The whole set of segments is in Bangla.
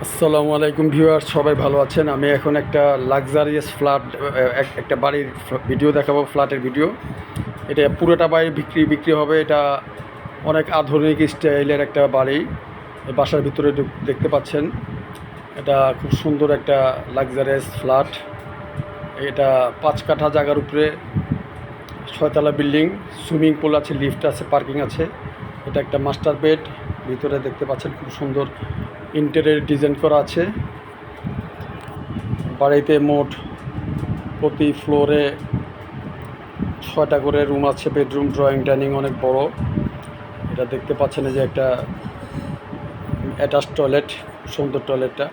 আসসালামু আলাইকুম ভিউয়ার্স, সবাই ভালো আছেন। আমি এখন একটা লাক্সারিয়াস ফ্ল্যাট একটা বাড়ির ভিডিও দেখাবো, ফ্ল্যাটের ভিডিও। এটা পুরোটা বাড়ি বিক্রি হবে। এটা অনেক আধুনিক স্টাইলের একটা বাড়ি। এই বাসার ভিতরে দেখতে পাচ্ছেন, এটা খুব সুন্দর একটা লাক্সারিয়াস ফ্ল্যাট। এটা 5 কাঠা জায়গার উপরে, 6 তলা বিল্ডিং, সুইমিং পুল আছে, লিফট আছে, পার্কিং আছে। এটা একটা মাস্টার বেড। ভিতরে দেখতে পাচ্ছেন খুব সুন্দর ইন্টেরিয়র ডিজাইন করা আছে। বাড়িতে মোট প্রতি ফ্লোরে 6টা করে রুম আছে, বেডরুম, ড্রয়িং, ডাইনিং অনেক বড়। এটা দেখতে পাচ্ছেন যে একটা অ্যাটাচ টয়লেট, সুন্দর টয়লেটটা।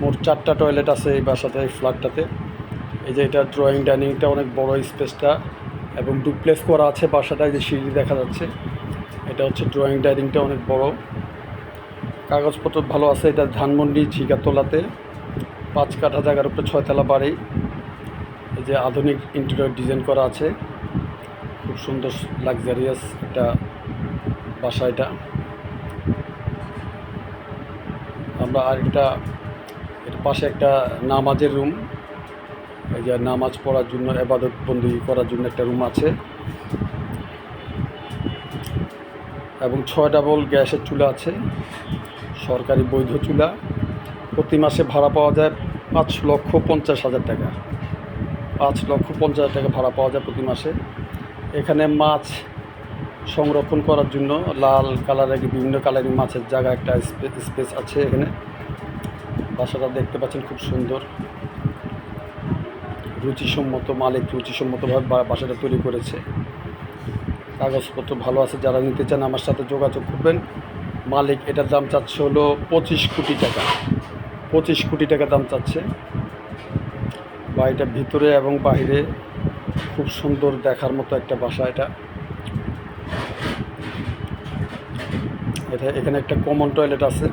মোট 4টা টয়লেট আছে এই বাসাতে, এই ফ্ল্যাটটাতে। এই যে এটা ড্রয়িং ডাইনিংটা অনেক বড় স্পেসটা, এবং ডুপ্লেক্স করা আছে বাসাটায়, যে সিঁড়ি দেখা যাচ্ছে। এটা হচ্ছে ড্রয়িং ডাইনিংটা অনেক বড়। কাগজপত্র ভালো আছে। এটা ধানমন্ডি ঝিগাতলাতে 5 কাঠা জায়গার উপরে 6 তলা বাড়ি। এই যে আধুনিক ইন্টেরিয়র ডিজাইন করা আছে, খুব সুন্দর লাক্সারিয়াস একটা বাসা এটা। আমরা আরেকটা, এর পাশে একটা নামাজের রুম, এই যে নামাজ পড়ার জন্য, ইবাদত বন্দি করার জন্য একটা রুম আছে, এবং 6 ডাবল গ্যাসের চুলা আছে, সরকারি বৈধ চুলা। প্রতি মাসে ভাড়া পাওয়া যায় 5,50,000 টাকা। 5,50,000 টাকা ভাড়া পাওয়া যায় প্রতি মাসে। এখানে মাছ সংরক্ষণ করার জন্য লাল কালারের, বিভিন্ন কালারের মাছের জায়গা, একটা স্পেস আছে এখানে। বাসাটা দেখতে পাচ্ছেন খুব সুন্দর, রুচিসম্মত, মালিক রুচিসম্মতভাবে বাসাটা তৈরি করেছে। কাগজপত্র ভালো আছে। যারা নিতে চান আমার সাথে যোগাযোগ করবেন। মালিক এটার দাম চাচ্ছে হলো 25 কোটি টাকা। 25 কোটি টাকা দাম চাচ্ছে। বাড়িটার ভিতরে এবং বাইরে খুব সুন্দর, দেখার মতো একটা বাসা এটা। এখানে একটা কমন টয়লেট আছে,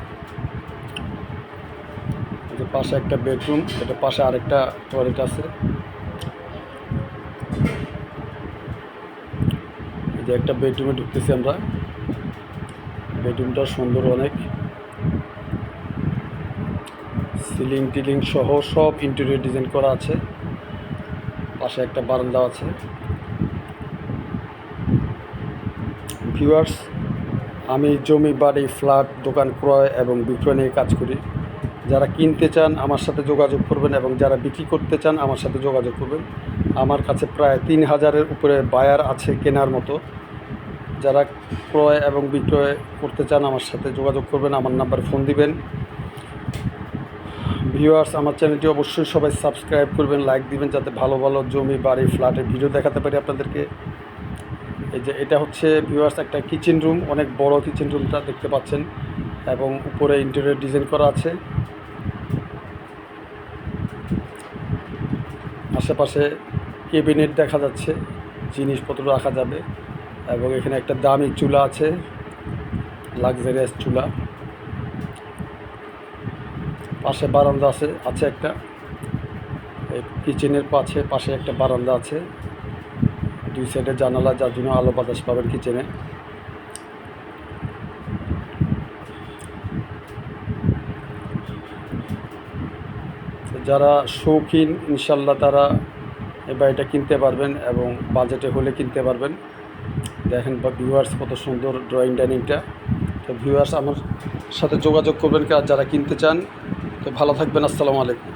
যে পাশে একটা বেডরুম, এটা পাশে আরেকটা টয়লেট আছে। এই যে একটা বেডরুমে ঢুকতেছি আমরা। বেডরুমটা সুন্দর অনেক, সিলিং টিলিং সহ সব ইন্টেরিয়র ডিজাইন করা আছে। পাশে একটা বারান্দা আছে। ভিউয়ার্স, আমি জমি, বাড়ি, ফ্ল্যাট, দোকান ক্রয় এবং বিক্রয় নিয়ে কাজ করি। যারা কিনতে চান আমার সাথে যোগাযোগ করবেন, এবং যারা বিক্রি করতে চান আমার সাথে যোগাযোগ করবেন। আমার কাছে প্রায় 3,000-এর উপরে বায়ার আছে কেনার মতো। যারা ক্রয় এবং বিক্রয় করতে চান আমার সাথে যোগাযোগ করবেন, আমার নাম্বারে ফোন দিবেন। ভিউয়ার্স, আমার চ্যানেলটি অবশ্যই সবাই সাবস্ক্রাইব করবেন, লাইক দিবেন, যাতে ভালো ভালো জমি, বাড়ি, ফ্ল্যাটের ভিডিও দেখাতে পারি আপনাদেরকে। এই যে এটা হচ্ছে ভিউয়ার্স একটা কিচেন রুম, অনেক বড় কিচেন রুমটা দেখতে পাচ্ছেন, এবং উপরে ইন্টেরিয়র ডিজাইন করা আছে। আশেপাশে ক্যাবিনেট দেখা যাচ্ছে, জিনিসপত্র রাখা যাবে, এবং এখানে একটা দামি চুলা আছে, লাক্সারিয়াস চুলা। পাশে বারান্দা আছে একটা, কিচেনের পাশে একটা বারান্দা আছে, 2 সাইডে জানালা, যার জন্য আলো বাতাস পাবেন কিচেনে। যারা শৌখিন ইনশাল্লাহ তারা এই বাড়িটা কিনতে পারবেন, এবং বাজেটে হলে কিনতে পারবেন। দেখেন ভিউয়ার্স কত সুন্দর ড্রয়িং ডাইনিংটা। তো ভিউয়ার্স আমার সাথে যোগাযোগ করবেন যারা কিনতে চান। তো ভালো থাকবেন। আসসালামু আলাইকুম।